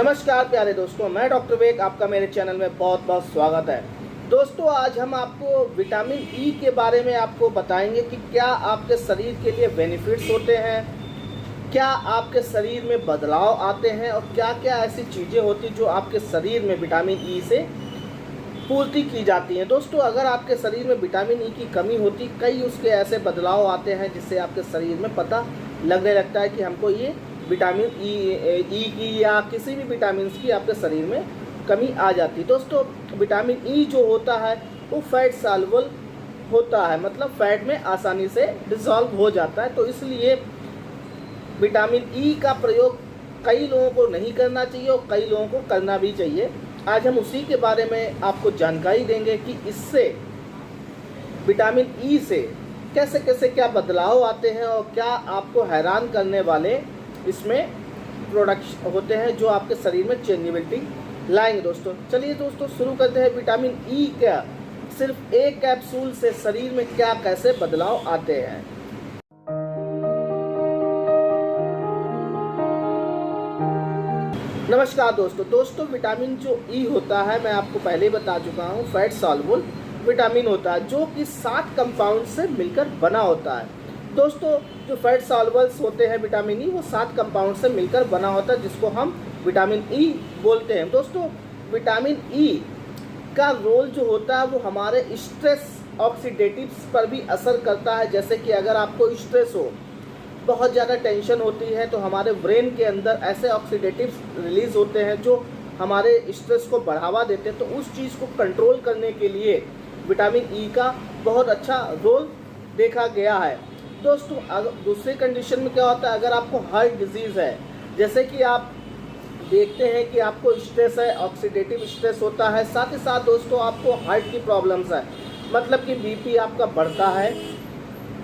नमस्कार प्यारे दोस्तों, मैं डॉक्टर वेग आपका मेरे चैनल में बहुत बहुत स्वागत है। दोस्तों, आज हम आपको विटामिन ई के बारे में आपको बताएंगे कि क्या आपके शरीर के लिए बेनिफिट्स होते हैं, क्या आपके शरीर में बदलाव आते हैं और क्या क्या ऐसी चीज़ें होती जो आपके शरीर में विटामिन ई से पूर्ति की जाती हैं। दोस्तों, अगर आपके शरीर में विटामिन ई की कमी होती, कई उसके ऐसे बदलाव आते हैं जिससे आपके शरीर में पता लगने लगता है कि हमको ये विटामिन ई की या किसी भी विटामिन की आपके शरीर में कमी आ जाती है। दोस्तों, विटामिन ई जो होता है वो फैट सॉल्युबल होता है, मतलब फैट में आसानी से डिसॉल्व हो जाता है। तो इसलिए विटामिन ई का प्रयोग कई लोगों को नहीं करना चाहिए और कई लोगों को करना भी चाहिए। आज हम उसी के बारे में आपको जानकारी देंगे कि इससे विटामिन ई से कैसे कैसे क्या बदलाव आते हैं और क्या आपको हैरान करने वाले इसमें प्रोडक्ट होते हैं जो आपके शरीर में चेंजेबिलिटी लाएंगे। दोस्तों, चलिए दोस्तों शुरू करते हैं। विटामिन ई का सिर्फ एक कैप्सूल से शरीर में क्या कैसे बदलाव आते हैं। नमस्कार दोस्तों, विटामिन जो ई होता है मैं आपको पहले ही बता चुका हूँ, फैट सॉल्युबल विटामिन होता है जो कि 7 कंपाउंड से मिलकर बना होता है। दोस्तों, जो फैट सॉल्युबल्स होते हैं विटामिन ई वो 7 कंपाउंड से मिलकर बना होता है जिसको हम विटामिन ई बोलते हैं। दोस्तों, विटामिन ई का रोल जो होता है वो हमारे स्ट्रेस ऑक्सीडेटिव्स पर भी असर करता है। जैसे कि अगर आपको स्ट्रेस हो, बहुत ज़्यादा टेंशन होती है तो हमारे ब्रेन के अंदर ऐसे ऑक्सीडेटिव्स रिलीज़ होते हैं जो हमारे स्ट्रेस को बढ़ावा देते हैं। तो उस चीज़ को कंट्रोल करने के लिए विटामिन ई का बहुत अच्छा रोल देखा गया है। दोस्तों, अगर दूसरी कंडीशन में क्या होता है, अगर आपको हार्ट डिजीज़ है, जैसे कि आप देखते हैं कि आपको स्ट्रेस है, ऑक्सीडेटिव स्ट्रेस होता है, साथ ही साथ दोस्तों आपको हार्ट की प्रॉब्लम्स है, मतलब कि बीपी आपका बढ़ता है,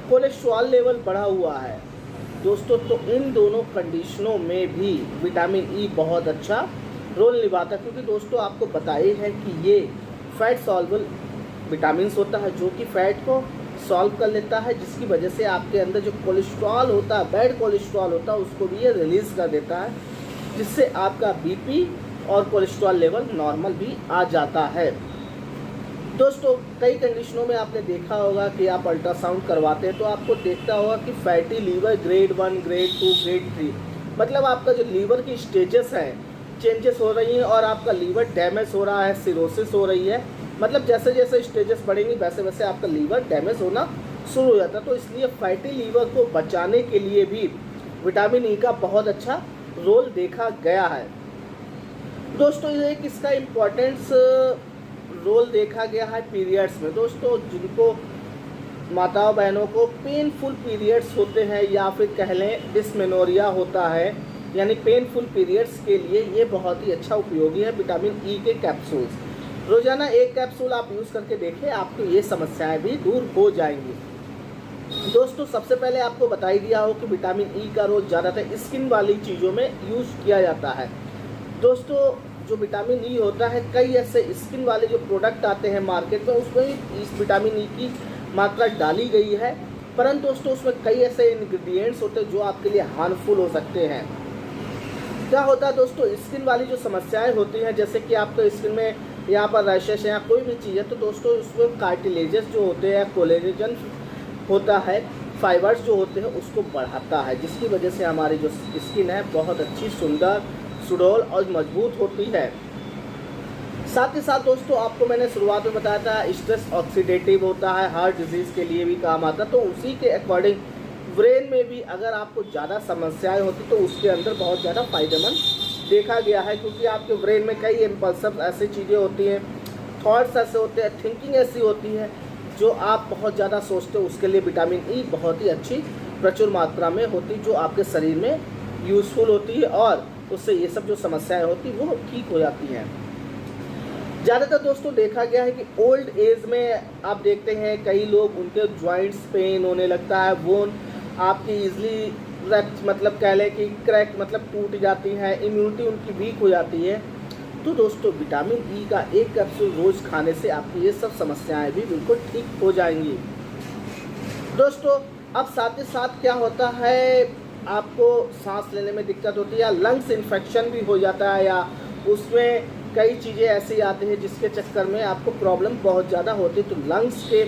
कोलेस्ट्रॉल लेवल बढ़ा हुआ है दोस्तों, तो इन दोनों कंडीशनों में भी विटामिन ई बहुत अच्छा रोल निभाता है। क्योंकि दोस्तों आपको बताइए है कि ये फैट सॉल्युबल विटामिन होता है जो कि फैट को सॉल्व कर लेता है, जिसकी वजह से आपके अंदर जो कोलेस्ट्रॉल होता है, बैड कोलेस्ट्रॉल होता है, उसको भी ये रिलीज़ कर देता है, जिससे आपका बीपी और कोलेस्ट्रॉल लेवल नॉर्मल भी आ जाता है। दोस्तों, कई कंडीशनों में आपने देखा होगा कि आप अल्ट्रासाउंड करवाते हैं तो आपको देखता होगा कि fatty liver grade 1, grade 2, grade 3, मतलब आपका जो लीवर की स्टेजेस हैं चेंजेस हो रही हैं और आपका लीवर डैमेज हो रहा है, सिरोसिस हो रही है, मतलब जैसे जैसे स्टेजेस बढ़ेंगी वैसे वैसे आपका लीवर डैमेज होना शुरू हो जाता है। तो इसलिए फैटी लीवर को बचाने के लिए भी विटामिन ई का बहुत अच्छा रोल देखा गया है। दोस्तों, ये एक इसका इम्पोर्टेंस रोल देखा गया है पीरियड्स में। दोस्तों, जिनको माताओं बहनों को पेनफुल पीरियड्स होते हैं या फिर कह लें डिस्मेनोरिया होता है, यानी पेनफुल पीरियड्स के लिए ये बहुत ही अच्छा उपयोगी है विटामिन ई के कैप्सूल्स। रोजाना एक कैप्सूल आप यूज़ करके देखें, आपकी ये समस्याएं भी दूर हो जाएंगी। दोस्तों, सबसे पहले आपको बता ही दिया हो कि विटामिन ई का रोज ज़्यादातर स्किन वाली चीज़ों में यूज़ किया जाता है। दोस्तों, जो विटामिन ई होता है, कई ऐसे स्किन वाले जो प्रोडक्ट आते हैं मार्केट में उसमें इस विटामिन ई की मात्रा डाली गई है, परंतु दोस्तों उसमें कई ऐसे इंग्रेडिएंट्स होते हैं जो आपके लिए हार्मफुल हो सकते हैं। क्या होता है दोस्तों, स्किन वाली जो समस्याएं होती हैं, जैसे कि आपको स्किन में यहाँ पर रैशेस है या कोई भी चीज़ है, तो दोस्तों उसमें कार्टिलेजेस जो होते हैं, कोलेजन होता है, फाइबर्स जो होते हैं उसको बढ़ाता है, जिसकी वजह से हमारी जो स्किन है बहुत अच्छी, सुंदर, सुडौल और मजबूत होती है। साथ ही साथ दोस्तों आपको मैंने शुरुआत में बताया था स्ट्रेस ऑक्सीडेटिव होता है, हार्ट डिजीज़ के लिए भी काम आता है। तो उसी के अकॉर्डिंग ब्रेन में भी अगर आपको ज़्यादा समस्याएं होती तो उसके अंदर बहुत ज़्यादा फायदेमंद देखा गया है, क्योंकि आपके ब्रेन में कई इम्पल्सिव ऐसी चीज़ें होती हैं, थॉट्स ऐसे होते हैं, थिंकिंग ऐसी होती है जो आप बहुत ज़्यादा सोचते हो, उसके लिए विटामिन ई बहुत ही अच्छी प्रचुर मात्रा में होती जो आपके शरीर में यूज़फुल होती है और उससे ये सब जो समस्याएं होती वो ठीक हो जाती हैं। ज़्यादातर दोस्तों देखा गया है कि ओल्ड एज में आप देखते हैं कई लोग उनके जॉइंट्स पेन होने लगता है, बोन आपकी ईजिली मतलब कह लें कि क्रैक मतलब टूट जाती है, इम्यूनिटी उनकी वीक हो जाती है। तो दोस्तों विटामिन ई का एक कैप्सूल रोज़ खाने से आपकी ये सब समस्याएं भी बिल्कुल ठीक हो जाएंगी। दोस्तों, अब साथ ही साथ क्या होता है आपको सांस लेने में दिक्कत होती है या लंग्स इन्फेक्शन भी हो जाता है, या उसमें कई चीज़ें ऐसी आती हैं जिसके चक्कर में आपको प्रॉब्लम बहुत ज़्यादा होती है। तो लंग्स के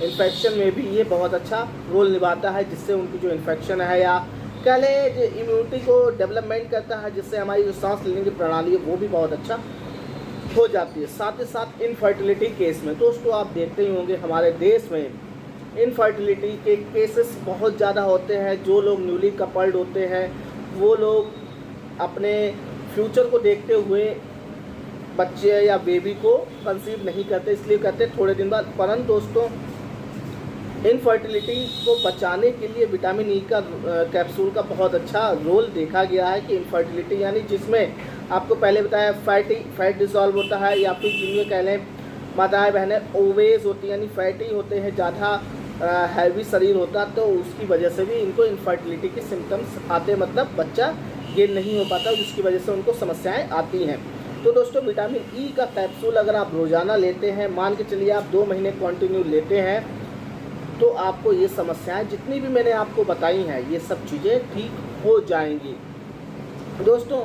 इन्फेक्शन में भी ये बहुत अच्छा रोल निभाता है, जिससे उनकी जो इन्फेक्शन है या कह लें जो इम्यूनिटी को डेवलपमेंट करता है, जिससे हमारी जो सांस लेने की प्रणाली है वो भी बहुत अच्छा हो जाती है। साथ ही साथ इनफर्टिलिटी केस में दोस्तों आप देखते ही होंगे हमारे देश में इनफर्टिलिटी के केसेस बहुत ज़्यादा होते हैं। जो लोग न्यूली कपल्ड होते हैं वो लोग अपने फ्यूचर को देखते हुए बच्चे या बेबी को कंसीव नहीं करते, इसलिए कहते थोड़े दिन बाद। परंतु दोस्तों इनफर्टिलिटी को बचाने के लिए विटामिन ई का कैप्सूल का बहुत अच्छा रोल देखा गया है कि इनफर्टिलिटी यानी जिसमें आपको पहले बताया फैट डिसॉल्व होता है, या फिर जिनमें कह लें माताएं बहनें ओवेज होती हैं यानी फैटी होते हैं, ज़्यादा हैवी शरीर होता, तो उसकी वजह से भी इनको इनफर्टिलिटी के सिम्टम्स आते हैं, मतलब बच्चा गेन नहीं हो पाता, जिसकी वजह से उनको समस्याएं आती हैं। तो दोस्तों विटामिन ई का कैप्सूल अगर आप रोज़ाना लेते हैं, मान के चलिए आप 2 महीने कंटिन्यू लेते हैं, तो आपको ये समस्याएं जितनी भी मैंने आपको बताई हैं ये सब चीज़ें ठीक हो जाएंगी दोस्तों।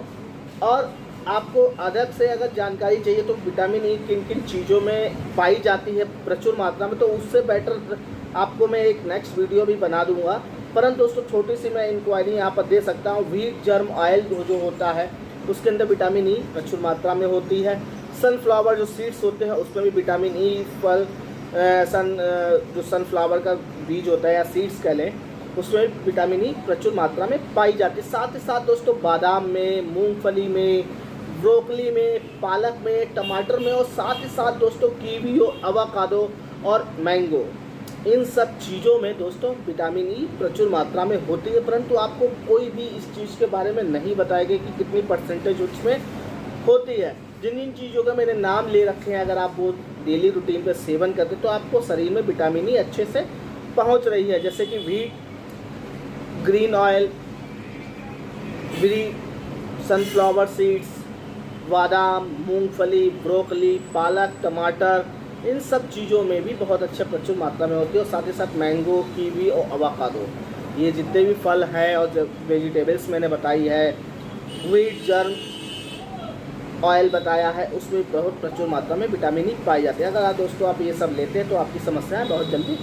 और आपको अधिक से अगर जानकारी चाहिए तो विटामिन ई किन किन चीज़ों में पाई जाती है प्रचुर मात्रा में, तो उससे बेटर आपको मैं एक नेक्स्ट वीडियो भी बना दूंगा। परंतु दोस्तों छोटी सी मैं इंक्वायरी यहाँ पर दे सकता हूँ। व्हीट जर्म ऑयल जो होता है उसके अंदर विटामिन ई प्रचुर मात्रा में होती है। सनफ्लावर जो सीड्स होते हैं उसमें भी विटामिन ई, फल जो सनफ्लावर का बीज होता है या सीड्स कह लें उसमें विटामिन ई प्रचुर मात्रा में पाई जाती है। साथ ही साथ दोस्तों बादाम में, मूंगफली में, ब्रोकली में, पालक में, टमाटर में, और साथ ही साथ दोस्तों कीवी, अवाकाडो और मैंगो, इन सब चीज़ों में दोस्तों विटामिन ई प्रचुर मात्रा में होती है। परंतु आपको कोई भी इस चीज़ के बारे में नहीं बताएगा कि कितनी परसेंटेज उसमें होती है। जिन जिन चीज़ों का मैंने नाम ले रखे हैं अगर आप वो डेली रूटीन पे सेवन करते तो आपको शरीर में विटामिन ई अच्छे से पहुंच रही है, जैसे कि wheat, green oil, sunflower seeds, बादाम, मूंगफली, ब्रोकली, पालक, टमाटर, इन सब चीज़ों में भी बहुत अच्छे प्रचुर मात्रा में होती है। और साथ ही साथ मैंगो, कीवी और अवाकाडो, ये जितने भी फल हैं और जो वेजिटेबल्स मैंने बताई है, व्हीट जर्म ऑयल बताया है, उसमें बहुत प्रचुर मात्रा में विटामिन ई पाई जाती है। अगर आप दोस्तों आप ये सब लेते हैं तो आपकी समस्याएं बहुत जल्दी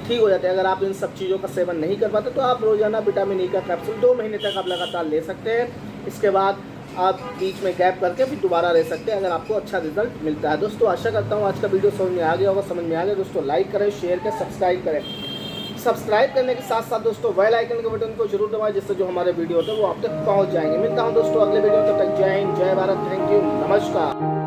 ठीक हो जाती है। अगर आप इन सब चीज़ों का सेवन नहीं कर पाते तो आप रोज़ाना विटामिन ई का कैप्सूल 2 महीने तक आप लगातार ले सकते हैं। इसके बाद आप बीच में गैप करके फिर दोबारा ले सकते हैं अगर आपको अच्छा रिजल्ट मिलता है। दोस्तों आशा करता हूँ आज का वीडियो समझ में आ गया होगा। समझ में आ गया दोस्तों लाइक करें, शेयर करें, सब्सक्राइब करें। सब्सक्राइब करने के साथ साथ दोस्तों बेल आइकन के बटन को जरूर दबाएं, जिससे जो हमारे वीडियो होते हैं वो आप तक पहुँच जाएंगे। मिलता हूँ दोस्तों अगले वीडियो में, तब तक जय हिंद, जय भारत, थैंक यू, नमस्कार।